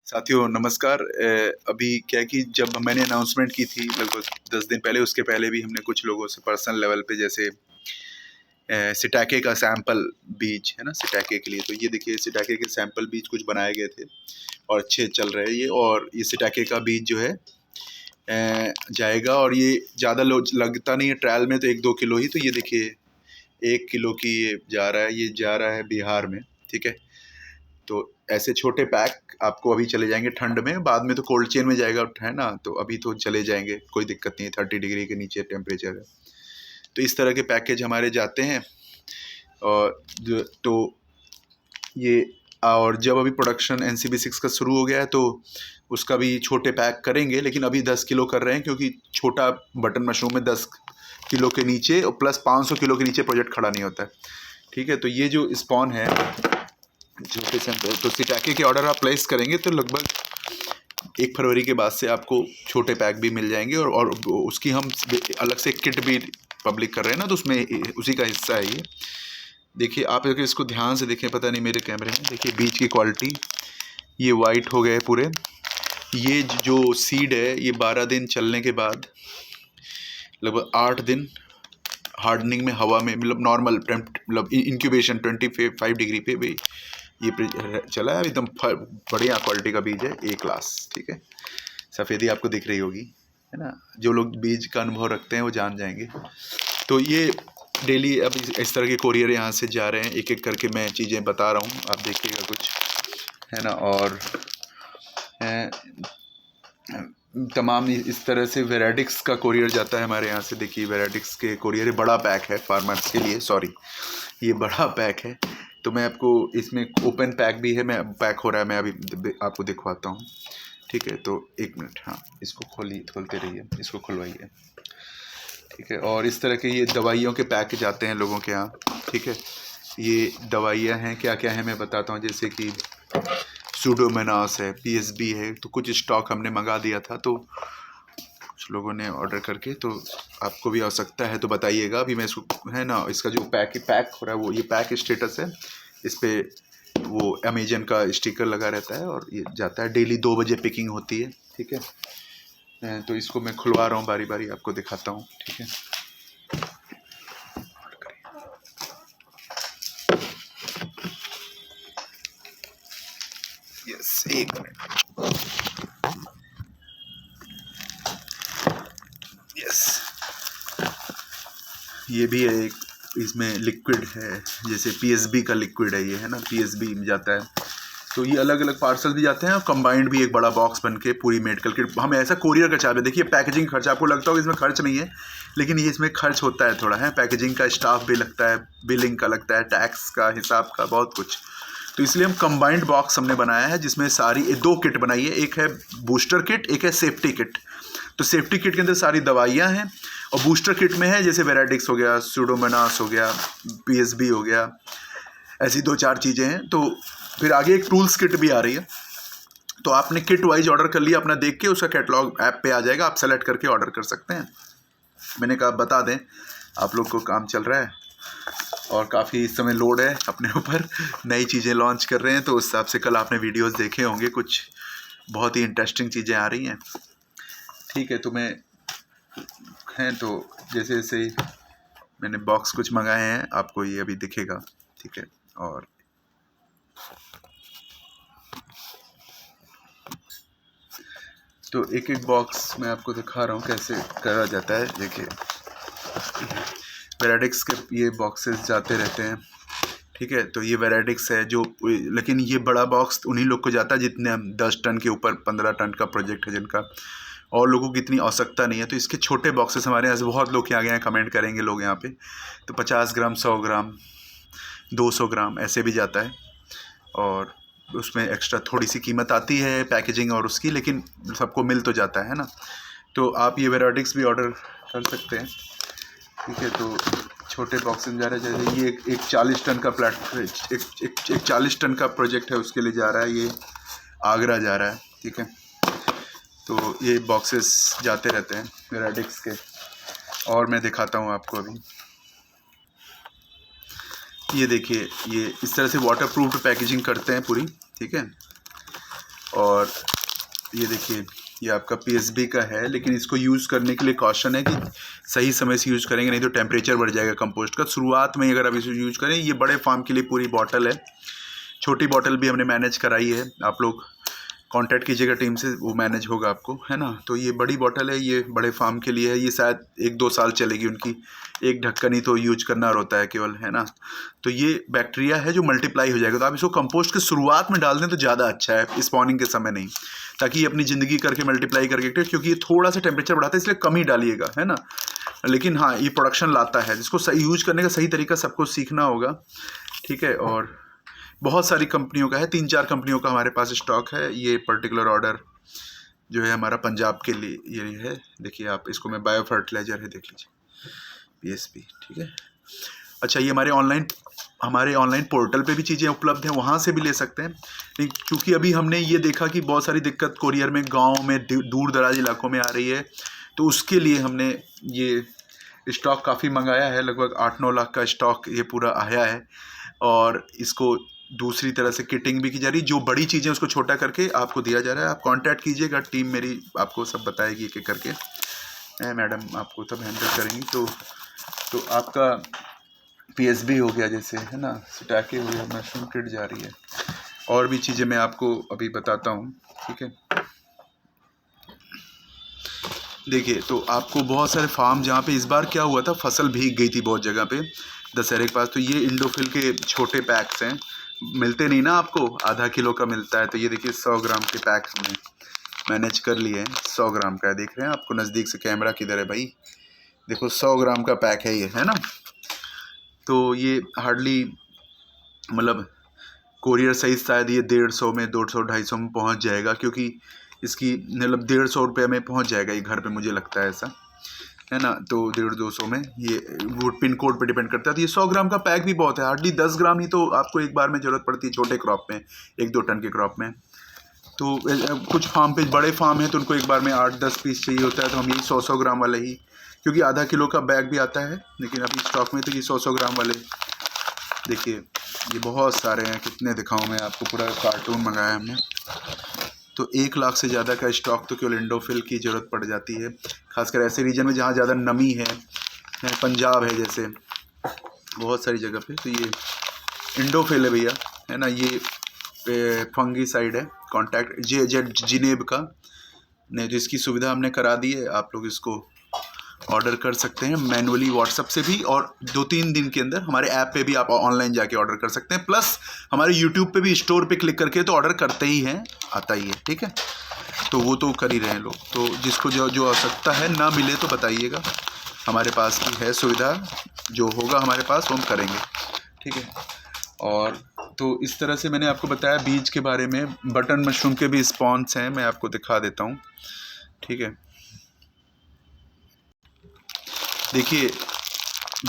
साथियों नमस्कार। अभी क्या है कि जब मैंने अनाउंसमेंट की थी लगभग 10 दिन पहले, उसके पहले भी हमने कुछ लोगों से पर्सनल लेवल पे, जैसे सिटाके का सैंपल बीज है ना सिटाके के लिए, तो ये देखिए सिटाके के सैंपल बीज कुछ बनाए गए थे और अच्छे चल रहे हैं ये। और ये सिटाके का बीज जो है जाएगा, और ये ज़्यादा लगता नहीं है ट्रायल में, तो 1-2 किलो ही। तो ये देखिए 1 किलो की ये जा रहा है, ये जा रहा है बिहार में। ठीक है, तो ऐसे छोटे पैक आपको अभी चले जाएंगे ठंड में, बाद में तो कोल्ड चेन में जाएगा है ना, तो अभी तो चले जाएंगे, कोई दिक्कत नहीं है। 30 डिग्री के नीचे टेम्परेचर है, तो इस तरह के पैकेज हमारे जाते हैं। और तो ये, और जब अभी प्रोडक्शन NCB6 का शुरू हो गया है तो उसका भी छोटे पैक करेंगे, लेकिन अभी 10 किलो कर रहे हैं, क्योंकि छोटा बटन मशरूम में 10 किलो के नीचे और प्लस 500 किलो के नीचे प्रोजेक्ट खड़ा नहीं होता है। ठीक है, तो ये जो स्पॉन है छोटे सैंपल, तो सिटाके के ऑर्डर आप प्लेस करेंगे तो लगभग 1 फरवरी के बाद से आपको छोटे पैक भी मिल जाएंगे। और उसकी हम अलग से किट भी पब्लिक कर रहे हैं ना, तो उसमें उसी का हिस्सा है ये। देखिए आप अगर इसको ध्यान से देखें, पता नहीं मेरे कैमरे में, देखिए बीज की क्वालिटी, ये वाइट हो गए पूरे। ये जो सीड है ये 12 दिन चलने के बाद लगभग 8 दिन हार्डनिंग में, हवा में, मतलब नॉर्मल मतलब इंक्यूबेशन 25 डिग्री पे भी ये चला है। एकदम बढ़िया क्वालिटी का बीज है, A क्लास। ठीक है, सफ़ेदी आपको दिख रही होगी है ना, जो लोग बीज का अनुभव रखते हैं वो जान जाएंगे। तो ये डेली अब इस तरह के कोरियर यहाँ से जा रहे हैं, एक एक करके मैं चीज़ें बता रहा हूँ, आप देखिएगा कुछ है ना। और तमाम इस तरह से वेराडिक्स का कोरियर जाता है हमारे यहाँ से। देखिए वेराडिक्स के कोरियर, बड़ा पैक है फार्मर्स के लिए, सॉरी ये बड़ा पैक है। तो मैं आपको इसमें ओपन पैक भी है, मैं पैक हो रहा है, मैं अभी आपको दिखवाता हूँ। ठीक है, तो 1 मिनट, हाँ इसको खोलते रहिए, इसको खुलवाइए। ठीक है, और इस तरह के ये दवाइयों के पैक जाते हैं लोगों के यहाँ। ठीक है, ये दवाइयाँ हैं, क्या क्या है मैं बताता हूँ। जैसे कि सूडोमोनास है, PSB है, तो कुछ स्टॉक हमने मंगा दिया था, तो कुछ लोगों ने ऑर्डर करके, तो आपको भी आवश्यकता है तो बताइएगा। अभी मैं इसको है ना, इसका जो पैक हो रहा है वो ये पैक स्टेटस है, इस पर वो अमेजन का स्टिकर लगा रहता है, और ये जाता है डेली 2 बजे पिकिंग होती है। ठीक है, तो इसको मैं खुलवा रहा हूँ बारी बारी, आपको दिखाता हूँ। ठीक है, यस, 1 मिनट, यस। ये भी है एक, इसमें लिक्विड है, जैसे PSB का लिक्विड है ये है ना, PSB जाता है। तो ये अलग अलग पार्सल भी जाते हैं, और कंबाइंड भी एक बड़ा बॉक्स बन के पूरी मेडिकल किट हम ऐसा कोरियर का चार्ज है। देखिए पैकेजिंग खर्च, आपको लगता होगा इसमें खर्च नहीं है, लेकिन ये इसमें खर्च होता है थोड़ा है। पैकेजिंग का स्टाफ भी लगता है, बिलिंग का लगता है, टैक्स का, हिसाब का, बहुत कुछ। तो इसलिए हम कंबाइंड बॉक्स हमने बनाया है, जिसमें सारी 2 किट बनाई है, एक है बूस्टर किट, एक है सेफ्टी किट। तो सेफ्टी किट के अंदर सारी दवाइयाँ हैं, और बूस्टर किट में है जैसे वेराडिक्स हो गया, सूडोमोनास हो गया, PSB हो गया, ऐसी 2-4 चीज़ें हैं। तो फिर आगे एक टूल्स किट भी आ रही है, तो आपने किट वाइज ऑर्डर कर लिया अपना, देख के उसका कैटलॉग ऐप पे आ जाएगा, आप सेलेक्ट करके ऑर्डर कर सकते हैं। मैंने कहा बता दें, आप लोग को काम चल रहा है और काफ़ी इस समय लोड है अपने ऊपर, नई चीज़ें लॉन्च कर रहे हैं, तो उस हिसाब से कल आपने वीडियोस देखे होंगे, कुछ बहुत ही इंटरेस्टिंग चीज़ें आ रही हैं। ठीक है, तो मैं हैं, तो जैसे जैसे मैंने बॉक्स कुछ मंगाए हैं, आपको ये अभी दिखेगा। ठीक है, और तो एक एक बॉक्स मैं आपको दिखा रहा हूँ कैसे करा जाता है। देखिए वेराडिक्स के ये बॉक्सेस जाते रहते हैं। ठीक है, तो ये वेराडिक्स है जो, लेकिन ये बड़ा बॉक्स उन्हीं लोग को जाता है जितने 10 टन के ऊपर, 15 टन का प्रोजेक्ट है जिनका, और लोगों की इतनी आवश्यकता नहीं है। तो इसके छोटे बॉक्सेस हमारे यहाँ से बहुत लोग आ गए हैं, कमेंट करेंगे लोग यहाँ पे, तो 50 ग्राम, 100 ग्राम, 200 ग्राम ऐसे भी जाता है, और उसमें एक्स्ट्रा थोड़ी सी कीमत आती है पैकेजिंग और उसकी, लेकिन सबको मिल तो जाता है ना। तो आप ये वेराडिक्स भी ऑर्डर कर सकते हैं। ठीक है, तो छोटे बॉक्स में जा रहा है, जैसे ये एक 40 टन का एक 40 टन का प्रोजेक्ट है, उसके लिए जा रहा है, ये आगरा जा रहा है। ठीक है, तो ये बॉक्सेस जाते रहते हैं वेराडिक्स के, और मैं दिखाता हूँ आपको अभी। ये देखिए, ये इस तरह से वाटर प्रूफ पैकेजिंग करते हैं पूरी। ठीक है, और ये देखिए ये आपका पीएसबी का है, लेकिन इसको यूज़ करने के लिए कॉशन है कि सही समय से यूज़ करेंगे, नहीं तो टेम्परेचर बढ़ जाएगा कंपोस्ट का। शुरुआत में अगर आप इसे यूज़ करें, ये बड़े फार्म के लिए पूरी बॉटल है, छोटी बॉटल भी हमने मैनेज कराई है, आप लोग कांटेक्ट कीजिएगा टीम से, वो मैनेज होगा आपको, है ना। तो ये बड़ी बॉटल है, ये बड़े फार्म के लिए है, ये शायद 1-2 साल चलेगी उनकी, एक ढक्कन ही तो यूज करना होता है केवल, है ना। तो ये बैक्टीरिया है जो मल्टीप्लाई हो जाएगा, तो आप इसको कंपोस्ट के शुरुआत में डाल दें तो ज़्यादा अच्छा है, स्पॉनिंग के समय नहीं, ताकि ये अपनी ज़िंदगी करके मल्टीप्लाई करके, क्योंकि ये थोड़ा सा टेम्परेचर बढ़ाता है इसलिए कम ही डालिएगा, है ना। लेकिन हाँ, ये प्रोडक्शन लाता है, जिसको सही यूज करने का सही तरीका सबको सीखना होगा, ठीक है। और बहुत सारी कंपनियों का है, 3-4 कंपनियों का हमारे पास स्टॉक है। ये पर्टिकुलर ऑर्डर जो है हमारा पंजाब के लिए ये है, देखिए आप इसको, मैं बायो फर्टिलाइजर है, देख लीजिए पीएसपी, ठीक है। अच्छा, ये हमारे ऑनलाइन पोर्टल पे भी चीज़ें उपलब्ध हैं, वहाँ से भी ले सकते हैं। लेकिन क्योंकि अभी हमने ये देखा कि बहुत सारी दिक्कत कोरियर में गाँव में दूर दराज इलाकों में आ रही है, तो उसके लिए हमने ये स्टॉक काफ़ी मंगाया है, लगभग 8-9 लाख का स्टॉक ये पूरा आया है। और इसको दूसरी तरह से किटिंग भी की जा रही है, जो बड़ी चीज़ें उसको छोटा करके आपको दिया जा रहा है। आप कांटेक्ट कीजिएगा, टीम मेरी आपको सब बताएगी एक एक करके, मैडम आपको तब हैंडल करेंगी। तो आपका पीएसबी हो गया जैसे, है ना, सिटाके हो गया, मशरूम किट जा रही है, और भी चीज़ें मैं आपको अभी बताता हूँ, ठीक है। देखिए, तो आपको बहुत सारे फार्म, जहाँ पे इस बार क्या हुआ था, फसल भीग गई थी बहुत जगह पे दशहरे के पास, तो ये इंडोफिल के छोटे पैक्स हैं, मिलते नहीं ना आपको, आधा किलो का मिलता है। तो ये देखिए 100 ग्राम के पैक हमने मैनेज कर लिए हैं, 100 ग्राम का है, देख रहे हैं आपको नज़दीक से, कैमरा किधर है भाई, देखो 100 ग्राम का पैक है ये, है ना। तो ये हार्डली मतलब कोरियर साइज शायद ये 150 में, 200-250 में पहुंच जाएगा, क्योंकि इसकी मतलब 150 रुपये में पहुंच जाएगा ये घर पे, मुझे लगता है ऐसा, है ना। तो 150-200 में, ये वो पिन कोड पे डिपेंड करता है। तो ये 100 ग्राम का पैक भी बहुत है, हार्डली 10 ग्राम ही तो आपको एक बार में ज़रूरत पड़ती है, छोटे क्रॉप में, 1-2 टन के क्रॉप में। तो कुछ फार्म पे, बड़े फार्म है तो उनको एक बार में 8-10 पीस चाहिए होता है, तो हम यही 100-100 ग्राम वाले ही, क्योंकि आधा किलो का बैग भी आता है, लेकिन अभी स्टॉक में तो ये 100-100 ग्राम वाले, देखिए ये बहुत सारे हैं, कितने दिखाऊँ मैं आपको, पूरा कार्टून मंगाया हमने। तो 1 लाख से ज़्यादा का स्टॉक तो केवल इंडोफिल की ज़रूरत पड़ जाती है, खासकर ऐसे रीजन में जहाँ ज़्यादा नमी है, पंजाब है जैसे, बहुत सारी जगह पे। तो ये इंडोफिल है भैया, है ना, ये फंगीसाइड है, कॉन्टैक्ट जिनेब का, नहीं तो इसकी सुविधा हमने करा दी है, आप लोग इसको ऑर्डर कर सकते हैं मैनुअली व्हाट्सएप से भी, और 2-3 दिन के अंदर हमारे ऐप पे भी आप ऑनलाइन जाके ऑर्डर कर सकते हैं, प्लस हमारे यूट्यूब पे भी स्टोर पे क्लिक करके तो ऑर्डर करते ही हैं, आता ही है, ठीक है। तो वो तो कर ही रहे हैं लोग, तो जिसको जो आवश्यकता है, ना मिले तो बताइएगा, हमारे पास की है सुविधा, जो होगा हमारे पास वो हम करेंगे, ठीक है। और तो इस तरह से मैंने आपको बताया बीज के बारे में। बटन मशरूम के भी स्पॉन्स हैं, मैं आपको दिखा देता हूँ, ठीक है। देखिए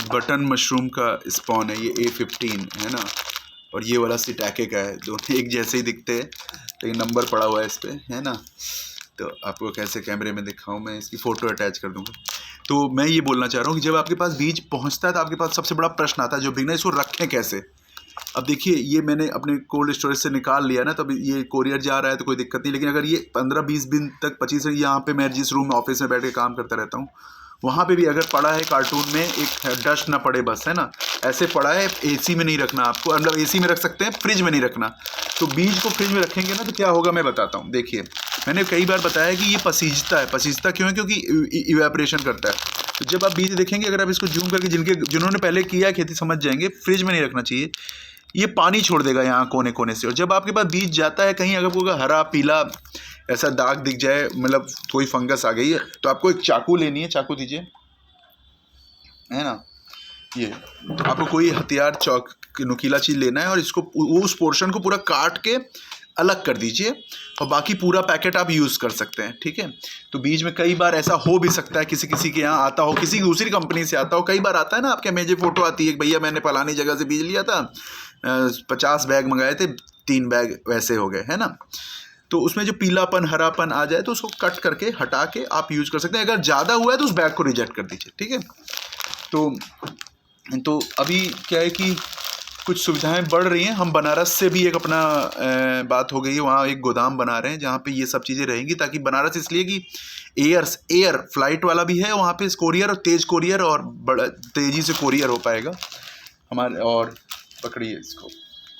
बटन मशरूम का स्पॉन है, ये A15 है ना, और ये वाला सिटाके का है, दोनों एक जैसे ही दिखते हैं, लेकिन नंबर पड़ा हुआ है इस पर, है ना। तो आपको कैसे कैमरे में दिखाऊं, मैं इसकी फ़ोटो अटैच कर दूंगा। तो मैं ये बोलना चाह रहा हूँ कि जब आपके पास बीज पहुँचता है तो आपके पास सबसे बड़ा प्रश्न आता है जो बिगनर, इसको रखें कैसे। अब देखिए ये मैंने अपने कोल्ड स्टोरेज से निकाल लिया ना, तो अब ये कोरियर जा रहा है तो कोई दिक्कत नहीं, लेकिन अगर ये 15-20 दिन तक 25, यहाँ पे मैं जिस रूम में ऑफिस में बैठ के काम करता रहता हूँ, वहाँ पे भी अगर पड़ा है कार्टून में, एक डस्ट ना पड़े बस, है ना, ऐसे पड़ा है, एसी में नहीं रखना आपको, मतलब एसी में रख सकते हैं, फ्रिज में नहीं रखना। तो बीज को फ्रिज में रखेंगे ना तो क्या होगा मैं बताता हूँ। देखिए मैंने कई बार बताया कि ये पसीजता है, पसीजता क्यों है, क्योंकि इवेपोरेशन करता है। तो जब आप बीज देखेंगे, अगर आप इसको जूम करके, जिन्होंने पहले किया खेती समझ जाएंगे, फ्रिज में नहीं रखना चाहिए, ये पानी छोड़ देगा यहाँ कोने कोने से। और जब आपके पास बीज जाता है कहीं, अगर कोई हरा पीला ऐसा दाग दिख जाए, मतलब कोई फंगस आ गई है, तो आपको एक चाकू लेनी है, चाकू दीजिए, है ना, ये तो आपको कोई हथियार नुकीला चीज़ लेना है, और इसको उस पोर्शन को पूरा काट के अलग कर दीजिए, और बाकी पूरा पैकेट आप यूज़ कर सकते हैं, ठीक है। तो बीज में कई बार ऐसा हो भी सकता है, किसी के यहाँ आता हो, किसी दूसरी कंपनी से आता हो, कई बार आता है ना, आपके मेजे फोटो आती है, भैया मैंने फलानी जगह से बीज लिया था, 50 बैग मंगाए थे, 3 बैग वैसे हो गए, है ना। तो उसमें जो पीलापन हरापन आ जाए तो उसको कट करके हटा के आप यूज़ कर सकते हैं। अगर ज़्यादा हुआ है तो उस बैग को रिजेक्ट कर दीजिए, ठीक है। तो अभी क्या है कि कुछ सुविधाएं बढ़ रही हैं। हम बनारस से भी एक अपना बात हो गई है, वहाँ एक गोदाम बना रहे हैं जहाँ पे ये सब चीज़ें रहेंगी, ताकि बनारस इसलिए कि एयर फ्लाइट वाला भी है वहाँ पे, कोरियर और तेज कोरियर और बड़ा तेज़ी से कोरियर हो पाएगा हमारे। और पकड़िए इसको,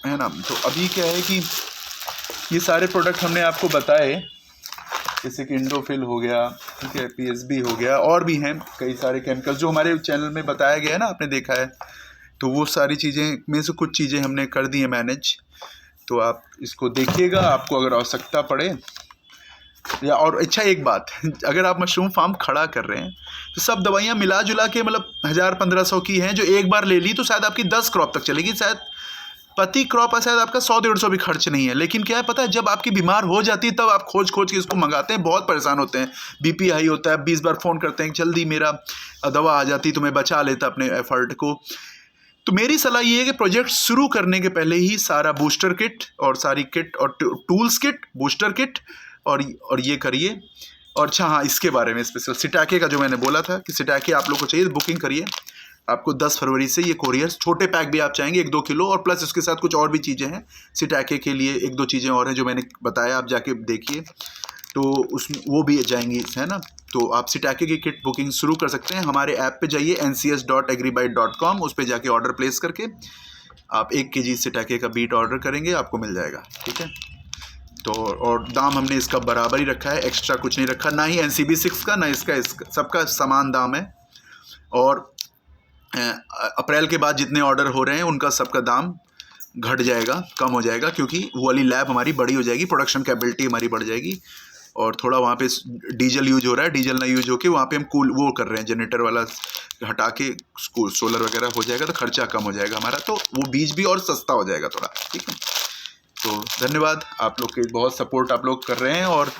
है ना। तो अभी क्या है कि ये सारे प्रोडक्ट हमने आपको बताए, जैसे कि इंडोफिल हो गया, ठीक है, PSB हो गया, और भी हैं कई सारे केमिकल्स जो हमारे चैनल में बताया गया है ना, आपने देखा है। तो वो सारी चीज़ें में से कुछ चीज़ें हमने कर दी हैं मैनेज, तो आप इसको देखिएगा, आपको अगर आवश्यकता पड़े या। और अच्छा एक बात, अगर आप मशरूम फार्म खड़ा कर रहे हैं तो सब दवाइयाँ मिला जुला के मतलब 1000-1500 की हैं, जो एक बार ले ली तो शायद आपकी 10 क्रॉप तक चलेगी, शायद प्रति क्रॉप है शायद आपका 100-150 भी खर्च नहीं है। लेकिन क्या है पता है, जब आपकी बीमार हो जाती है तब आप खोज खोज के इसको मंगाते हैं, बहुत परेशान होते हैं, BP हाई होता है, 20 बार फ़ोन करते हैं जल्दी मेरा दवा आ जाती तो मैं बचा लेता अपने एफर्ट को। तो मेरी सलाह ये है कि प्रोजेक्ट शुरू करने के पहले ही सारा बूस्टर किट और सारी किट और टूल्स किट, बूस्टर किट और ये करिए। और अच्छा हाँ, इसके बारे में स्पेशल सिटाके का जो मैंने बोला था कि सिटाके आप लोग को चाहिए तो बुकिंग करिए। आपको 10 फरवरी से ये कोरियर, छोटे पैक भी आप चाहेंगे 1-2 किलो, और प्लस उसके साथ कुछ और भी चीज़ें हैं सिटाके के लिए, 1-2 चीज़ें और हैं जो मैंने बताया, आप जाके देखिए तो उसमें वो भी जाएंगी, है ना। तो आप सिटाके की किट बुकिंग शुरू कर सकते हैं। हमारे ऐप पे जाइए ncs.agribite.com, उस पर जाके ऑर्डर प्लेस करके आप 1 kg सिटाके का बीट ऑर्डर करेंगे, आपको मिल जाएगा, ठीक है। तो और दाम हमने इसका बराबर ही रखा है, एक्स्ट्रा कुछ नहीं रखा, ना ही NCB 6 का, ना इसका, सबका समान दाम है। और अप्रैल के बाद जितने ऑर्डर हो रहे हैं उनका सबका दाम घट जाएगा, कम हो जाएगा, क्योंकि वो वाली लैब हमारी बड़ी हो जाएगी, प्रोडक्शन कैपेबिलिटी हमारी बढ़ जाएगी। और थोड़ा वहाँ पे डीजल यूज हो रहा है, डीजल ना यूज होके वहाँ पे हम कूल वो कर रहे हैं, जनरेटर वाला हटा के सोलर वगैरह हो जाएगा, तो खर्चा कम हो जाएगा हमारा, तो वो बीज भी और सस्ता हो जाएगा थोड़ा, ठीक है। तो धन्यवाद, आप लोग के बहुत सपोर्ट आप लोग कर रहे हैं और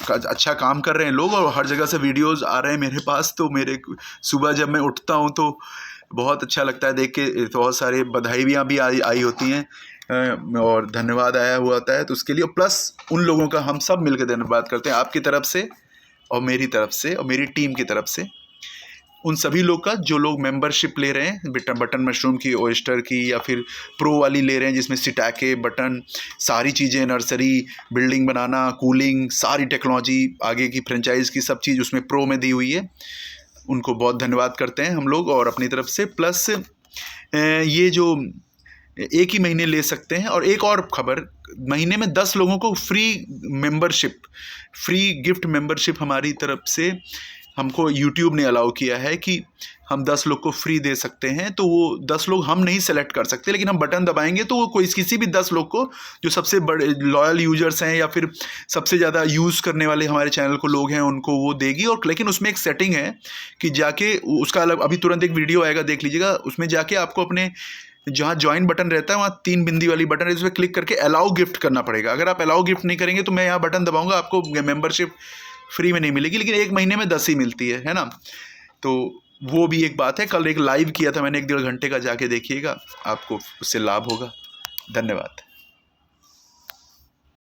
अच्छा काम कर रहे हैं लोग, और हर जगह से वीडियोस आ रहे हैं मेरे पास। तो मेरे सुबह जब मैं उठता हूँ तो बहुत अच्छा लगता है देख के, बहुत सारे बधाइयाँ भी आई होती हैं और धन्यवाद आया हुआ होता है, तो उसके लिए प्लस उन लोगों का हम सब मिलकर धन्यवाद करते हैं, आपकी तरफ से और मेरी तरफ से और मेरी टीम की तरफ से, उन सभी लोग का जो लोग मेंबरशिप ले रहे हैं, बटन मशरूम की, ओयस्टर की, या फिर प्रो वाली ले रहे हैं जिसमें सिटाके, बटन, सारी चीज़ें, नर्सरी, बिल्डिंग बनाना, कूलिंग, सारी टेक्नोलॉजी आगे की फ्रेंचाइज की सब चीज़ उसमें प्रो में दी हुई है, उनको बहुत धन्यवाद करते हैं हम लोग। और अपनी तरफ से प्लस ये जो 1 ही महीने ले सकते हैं। और एक और खबर, महीने में 10 लोगों को free membership, free gift membership हमारी तरफ से हमको YouTube ने अलाउ किया है कि हम 10 लोग को फ्री दे सकते हैं। तो वो 10 लोग हम नहीं सेलेक्ट कर सकते, लेकिन हम बटन दबाएंगे तो वो कोई किसी भी 10 लोग को, जो सबसे बड़े लॉयल यूजर्स हैं या फिर सबसे ज़्यादा यूज़ करने वाले हमारे चैनल को लोग हैं, उनको वो देगी। और लेकिन उसमें एक सेटिंग है कि जाके उसका अलग, अभी तुरंत एक वीडियो आएगा, देख लीजिएगा, उसमें जाके आपको अपने जहाँ ज्वाइन बटन रहता है वहाँ 3 बिंदी वाली बटन है, उस पर क्लिक करके अलाउ गिफ्ट करना पड़ेगा। अगर आप अलाउ गिफ्ट नहीं करेंगे तो मैं यहाँ बटन दबाऊंगा, आपको मेंबरशिप फ्री में नहीं मिलेगी, लेकिन 1 महीने में 10 ही मिलती है ना। तो वो भी एक बात है। कल एक लाइव किया था मैंने 1-1.5 घंटे का, जाके देखिएगा, आपको उससे लाभ होगा। धन्यवाद।